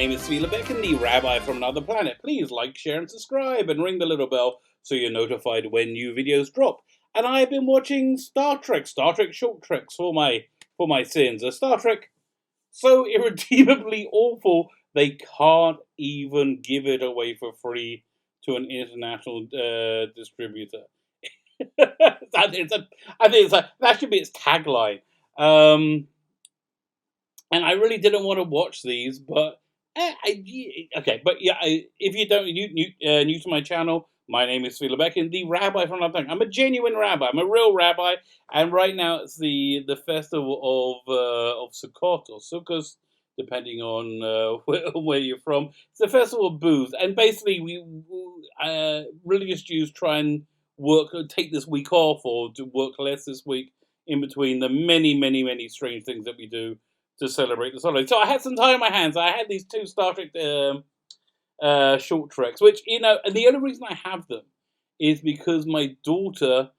name is Svila Beck, the Rabbi from Another Planet. Please like, share, and subscribe, and ring the little bell so you're notified when new videos drop. And I have been watching Star Trek short treks for my sins. A Star Trek so irredeemably awful they can't even give it away for free to an international distributor. I think that should be its tagline. And I really didn't want to watch these, but okay. But yeah, if you don't new to my channel, my name is Svila Beck, the Rabbi from Another Planet. I'm a genuine rabbi. I'm a real rabbi, and right now it's the festival of Sukkot or Sukkot, depending on where you're from. It's the festival of booths, and basically we religious Jews try and take this week off or to work less this week in between the many strange things that we do to celebrate the holiday. So I had some time on my hands. I had these two Star Trek short treks, which, and the only reason I have them is because my daughter,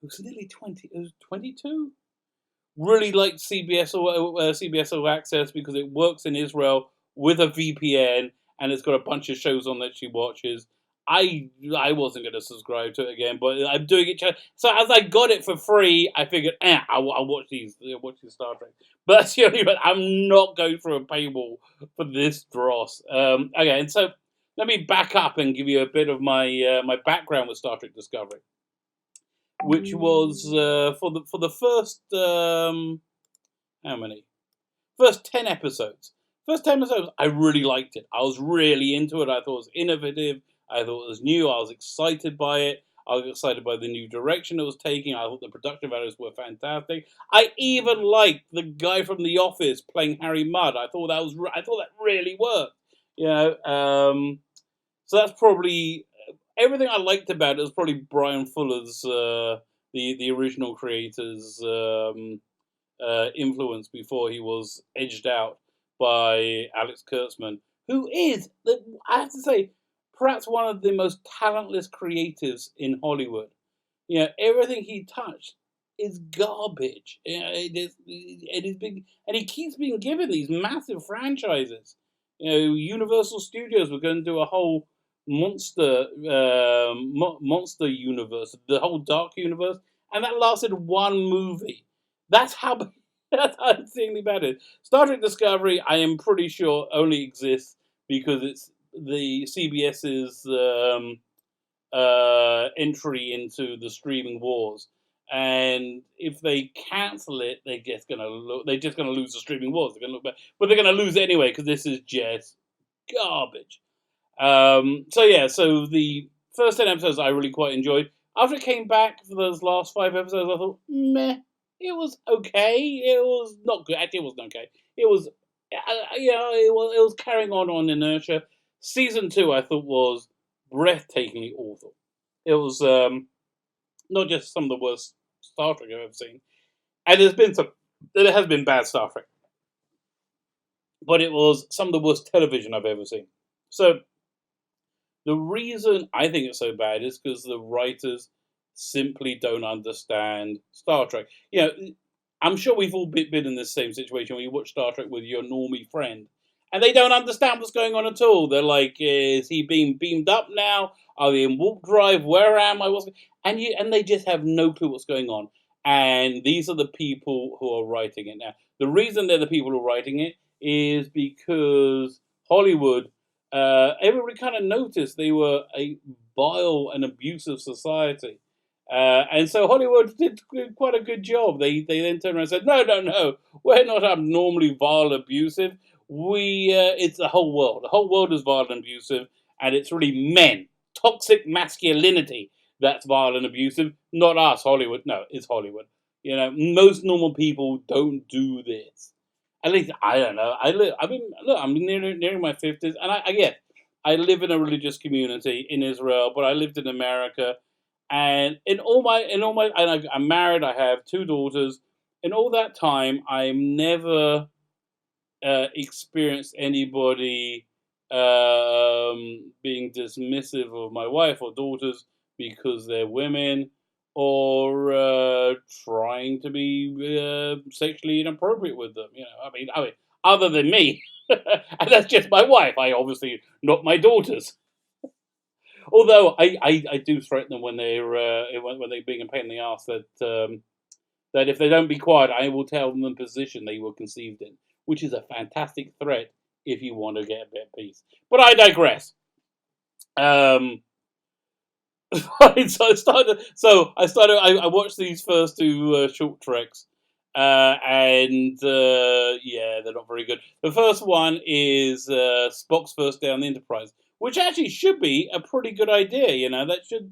who's nearly 20, 22, really liked CBS All Access because it works in Israel with a VPN and it's got a bunch of shows on that she watches. I wasn't going to subscribe to it again, but I'm doing it. So as I got it for free, I figured, I'll watch these Star Trek. But that's the only one. I'm not going through a paywall for this dross. Okay, and so let me back up and give you a bit of my my background with Star Trek Discovery, which was for the first how many? First 10 episodes. First 10 episodes, I really liked it. I was really into it. I thought it was innovative. I thought it was new. I was excited by it. I was excited by the new direction it was taking. I thought the production values were fantastic. I even liked the guy from The Office playing Harry Mudd. I thought that really worked. So that's probably everything I liked about it. Was probably Brian Fuller's the original creator's influence before he was edged out by Alex Kurtzman, who is, I have to say, perhaps one of the most talentless creatives in Hollywood. Everything he touched is garbage. It is big, and he keeps being given these massive franchises. Universal Studios were going to do a whole monster universe, the whole Dark Universe, and that lasted one movie. That's how insanely bad it is. Star Trek Discovery, I am pretty sure, only exists because it's the CBS's entry into the streaming wars, and if they cancel it, they're just gonna lose the streaming wars. They're gonna look bad, but they're gonna lose it anyway because this is just garbage. So the first 10 episodes I really quite enjoyed. After it came back for those last 5 episodes, I thought, meh, it was okay. It was not good. Actually, it wasn't okay. It was, it was carrying on inertia. Season 2, I thought, was breathtakingly awful. It was not just some of the worst Star Trek I've ever seen, and there has been bad Star Trek, but it was some of the worst television I've ever seen. So the reason I think it's so bad is because the writers simply don't understand Star Trek. I'm sure we've all been in this same situation where you watch Star Trek with your normie friend, and they don't understand what's going on at all. They're like, is he being beamed up now? Are they in warp drive? Where am I? And they just have no clue what's going on. And these are the people who are writing it now. The reason they're the people who are writing it is because Hollywood, everybody kind of noticed they were a vile and abusive society. And so Hollywood did quite a good job. They then turned around and said, no, we're not abnormally vile and abusive. It's the whole world. The whole world is vile and abusive, and it's really men, toxic masculinity that's vile and abusive, not us, Hollywood. No, it's Hollywood. Most normal people don't do this. At least, I don't know. I'm nearing my 50s, and I live in a religious community in Israel, but I lived in America, and I'm married. I have 2 daughters. In all that time, I've never experienced anybody being dismissive of my wife or daughters because they're women, or trying to be sexually inappropriate with them. Other than me, And that's just my wife. I obviously not my daughters. Although I do threaten them when they're being a pain in the ass that if they don't be quiet, I will tell them the position they were conceived in, which is a fantastic threat if you want to get a bit of peace. But I digress. Um, so I watched these first two short treks, and yeah, they're not very good. The first one is Spock's first day on the Enterprise, which actually should be a pretty good idea. That should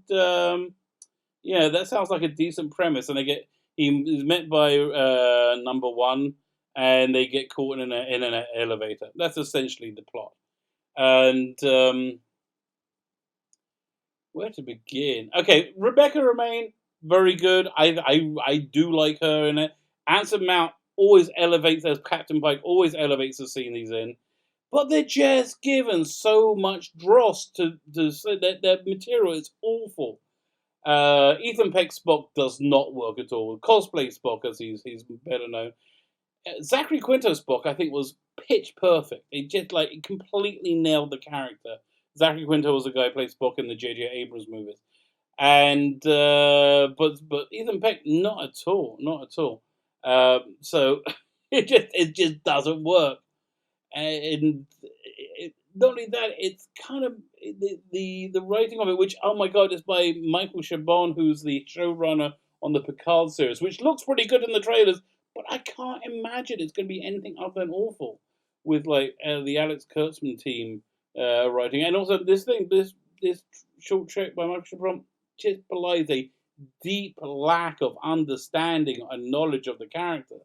yeah, that sounds like a decent premise. And he's met by number one, and they get caught in an elevator. That's essentially the plot. And where to begin? Okay, Rebecca Romaine, very good. I do like her in it. Anson Mount always elevates as Captain Pike, always elevates the scene he's in. But they're just given so much dross to say that their material is awful. Ethan Peck Spock does not work at all. Cosplay Spock, as he's better known. Zachary Quinto Spock, I think, was pitch perfect. It just it completely nailed the character. Zachary Quinto was the guy who played Spock in the J.J. Abrams movies, and but Ethan Peck, not at all, not at all. So it just doesn't work, and not only that, it's kind of the writing of it, which, oh my god, is by Michael Chabon, who's the showrunner on the Picard series, which looks pretty good in the trailers, but I can't imagine it's going to be anything other than awful with the Alex Kurtzman team writing, and also this short trek by Michael Chabon just belies a deep lack of understanding and knowledge of the character.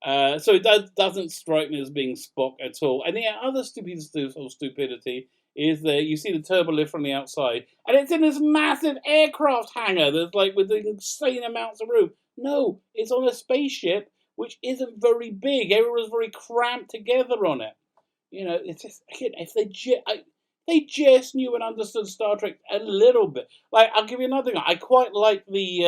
So it doesn't strike me as being Spock at all. And the other stupidity is that you see the turbolift from the outside, and it's in this massive aircraft hangar that's with insane amounts of room. No, it's on a spaceship which isn't very big. Everyone's very cramped together on it. It's just, again, if they just knew and understood Star Trek a little bit. I'll give you another thing. I quite like the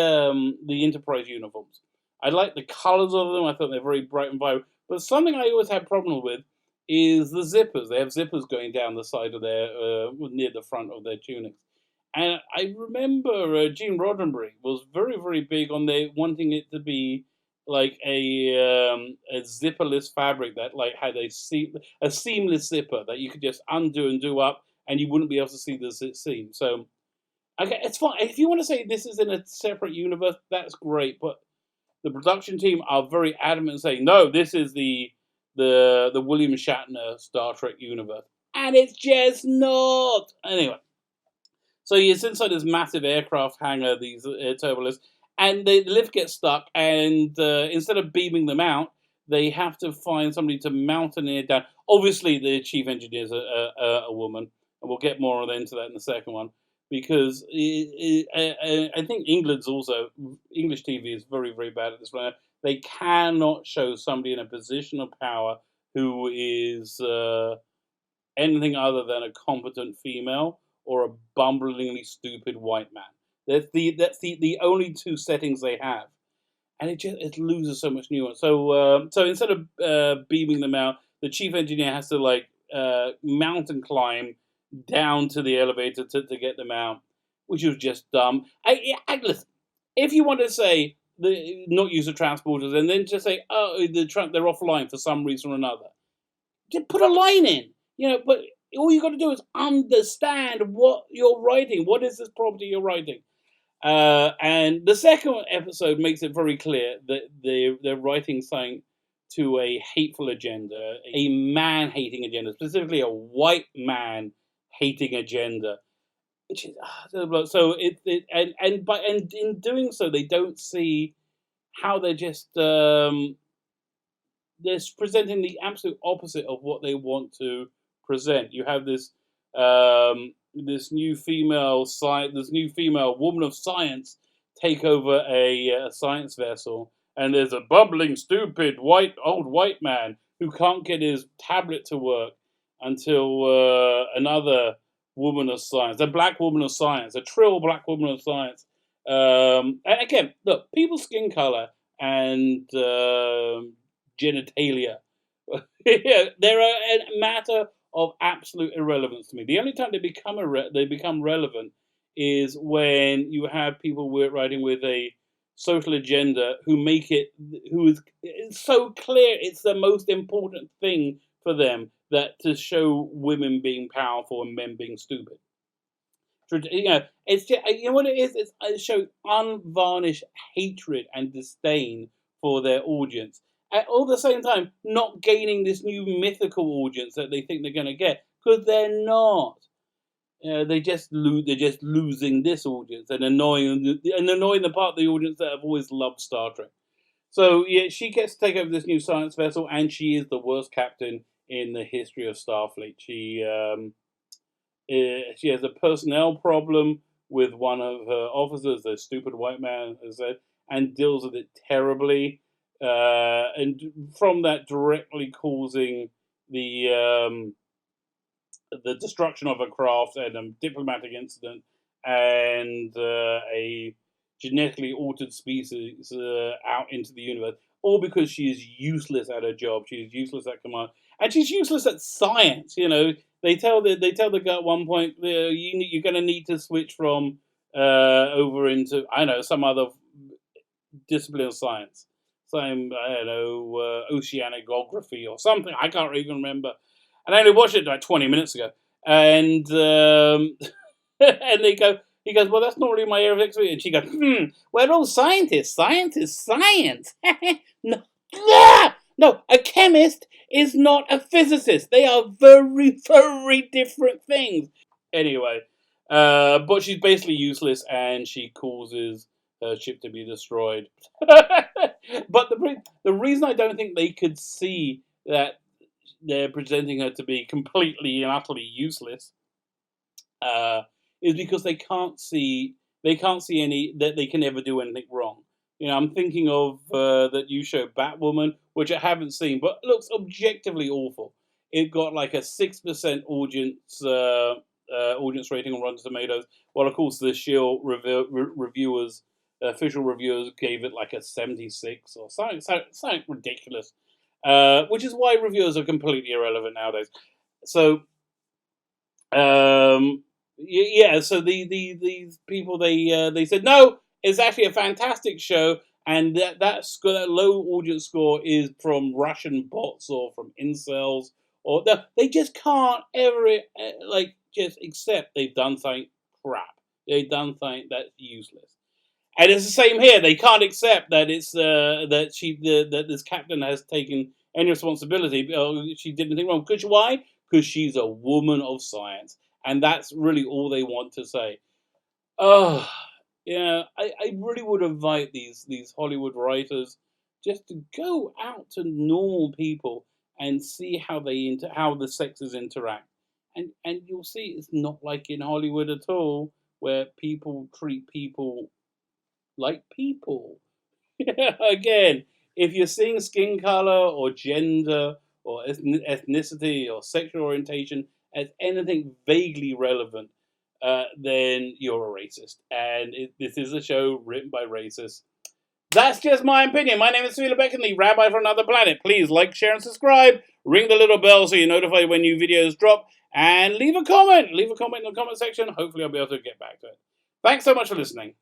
Enterprise uniforms. I like the colours of them. I thought they're very bright and vibrant. But something I always had problem with is the zippers. They have zippers going down the side of their near the front of their tunics. And I remember Gene Roddenberry was very, very big on wanting it to be like a zipperless fabric that had a seamless zipper that you could just undo and do up, and you wouldn't be able to see the seam. So, okay, it's fine. If you want to say this is in a separate universe, that's great. But the production team are very adamant, saying no, this is the William Shatner Star Trek universe, and it's just not. Anyway, so it's inside this massive aircraft hangar, these turbolifts, and the lift gets stuck, and instead of beaming them out, they have to find somebody to mountaineer down. Obviously, the chief engineer is a woman, and we'll get more into that in the second one, because I think English TV is very, very bad at this right now. They cannot show somebody in a position of power who is anything other than a competent female or a bumblingly stupid white man. That's the only two settings they have, and it loses so much nuance. So instead of beaming them out, the chief engineer has to mountain climb down to the elevator to get them out, which was just dumb. Listen, if you want to say not use the transporters and then just say, oh, they're offline for some reason or another, just put a line in. But all you got to do is understand what you're writing. What is this property you're writing? And the second episode makes it very clear that they're writing something to a hateful agenda, a man-hating agenda, specifically a white man-hating agenda. Which is so and in doing so, they don't see how they're just they're presenting the absolute opposite of what they want to present. You have this this new female woman of science take over a science vessel, and there's a bumbling, stupid old white man who can't get his tablet to work until another woman of science, a black woman of science, a trill black woman of science. And again, look, people's skin color and genitalia Yeah, they're a matter of absolute irrelevance to me. The only time they become relevant is when you have people writing with a social agenda who make it who is it's so clear it's the most important thing for them that to show women being powerful and men being stupid. You know, it's just, you know what it is. It shows unvarnished hatred and disdain for their audience. At all the same time, not gaining this new mythical audience that they think they're going to get because they're not. They're just losing this audience and annoying the part of the audience that have always loved Star Trek. So yeah, she gets to take over this new science vessel, and she is the worst captain in the history of Starfleet. She has a personnel problem with one of her officers, the stupid white man, as I said, and deals with it terribly. And from that, directly causing the the destruction of a craft and a diplomatic incident and a genetically altered species out into the universe, all because she is useless at her job. She is useless at command, and she's useless at science. You know, they tell the guy at one point you're going to need to switch from over into I don't know some other discipline of science, some I don't know oceanography or something. I can't even remember. And I only watched it like 20 minutes ago, and and he goes, well, that's not really my area of expertise. And she goes, we're all scientists, science. No, no, a chemist is not a physicist. They are very, very different things. Anyway, but she's basically useless, and she causes her ship to be destroyed. But the reason I don't think they could see that they're presenting her to be completely and utterly useless is because they can't see any that they can ever do anything wrong. You know, I'm thinking of that new show Batwoman, which I haven't seen, but looks objectively awful. It got like a 6% audience rating on Rotten Tomatoes, while of course the Shield reviewers, official reviewers, gave it like a 76 or something ridiculous. Which is why reviewers are completely irrelevant nowadays. So yeah, so these people they said no, it's actually a fantastic show, and that low audience score is from Russian bots or from incels, or they just can't ever like just accept they've done something crap. They've done something that's useless. And it's the same here. They can't accept that it's that this captain has taken any responsibility. She did anything wrong. Because why? Because she's a woman of science, and that's really all they want to say. Oh, yeah. I really would invite these Hollywood writers just to go out to normal people and see how how the sexes interact, and you'll see it's not like in Hollywood at all, where people treat people like people. Again, if you're seeing skin color or gender or ethnicity or sexual orientation as anything vaguely relevant, then you're a racist. And this is a show written by racists. That's just my opinion. My name is Sula Beckenley, Rabbi from Another Planet. Please like, share, and subscribe. Ring the little bell so you're notified when new videos drop. And leave a comment. Leave a comment in the comment section. Hopefully I'll be able to get back to it. Thanks so much for listening.